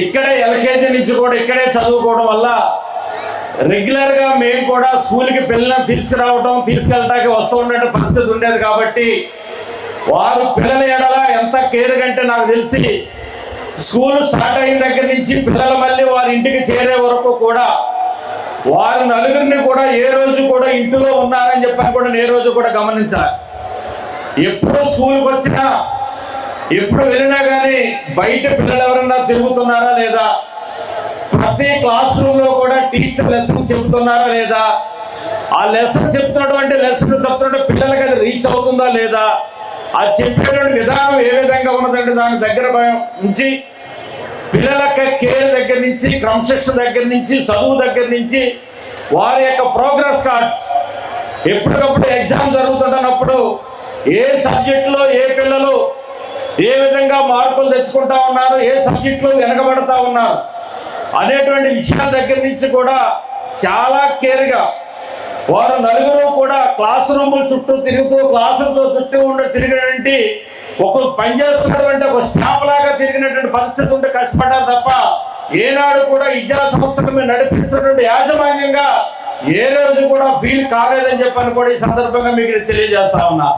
ఇక్కడే ఎల్కేజీ నుంచి కూడా ఇక్కడే చదువుకోవడం వల్ల రెగ్యులర్గా మేము కూడా స్కూల్కి పిల్లలను తీసుకురావడం తీసుకెళ్ళటానికి వస్తూ ఉండే పరిస్థితి ఉండేది. కాబట్టి వారు పిల్లల ఎడల ఎంత కేర్ కంటే నాకు తెలిసి స్కూల్ స్టార్ట్ అయిన దగ్గర నుంచి పిల్లలు మళ్ళీ వారి ఇంటికి చేరే వరకు కూడా వారు నలుగురిని కూడా ఏ రోజు కూడా ఇంటిలో ఉన్నారని చెప్పని కూడా ఏ రోజు కూడా గమనించాలి. ఎప్పుడు స్కూల్కి వచ్చినా ఎప్పుడు వెళ్ళినా కానీ బయట పిల్లలు ఎవరన్నా తిరుగుతున్నారా లేదా, ప్రతి క్లాస్ రూమ్లో కూడా టీచర్ లెసన్ చెబుతున్నారా లేదా, ఆ లెసన్ చెప్తున్నటువంటి లెసన్ చెప్తున్నట్టు పిల్లలకి అది రీచ్ అవుతుందా లేదా, ఆ చెప్పేటువంటి విధానం ఏ విధంగా ఉన్నదంటే దాని దగ్గర నుంచి పిల్లలకి కేర్ దగ్గర నుంచి క్రమశిక్షణ దగ్గర నుంచి చదువు దగ్గర నుంచి వారి యొక్క ప్రోగ్రెస్ కార్డ్స్ ఎప్పటికప్పుడు ఎగ్జామ్ జరుగుతున్నప్పుడు ఏ సబ్జెక్టులో ఏ పిల్లలు ఏ విధంగా మార్కులు తెచ్చుకుంటా ఉన్నారు, ఏ సబ్జెక్టులు వెనకబడతా ఉన్నారు అనేటువంటి విషయాల దగ్గర నుంచి కూడా చాలా కేర్గా వారు నలుగురు కూడా క్లాస్ రూముల చుట్టూ తిరుగుతూ క్లాసులతో చుట్టూ తిరిగినటువంటి ఒక పనిచేస్తున్నటువంటి ఒక స్టాఫ్ లాగా తిరిగినటువంటి పరిస్థితి ఉంటే కష్టపడ్డారు తప్ప ఏనాడు కూడా విద్యా సంస్థలు మీరు నడిపిస్తున్నటువంటి యాజమాన్యంగా ఏ రోజు కూడా ఫీల్ కాలేదని చెప్పని కూడా ఈ సందర్భంగా మీకు తెలియజేస్తా ఉన్నా.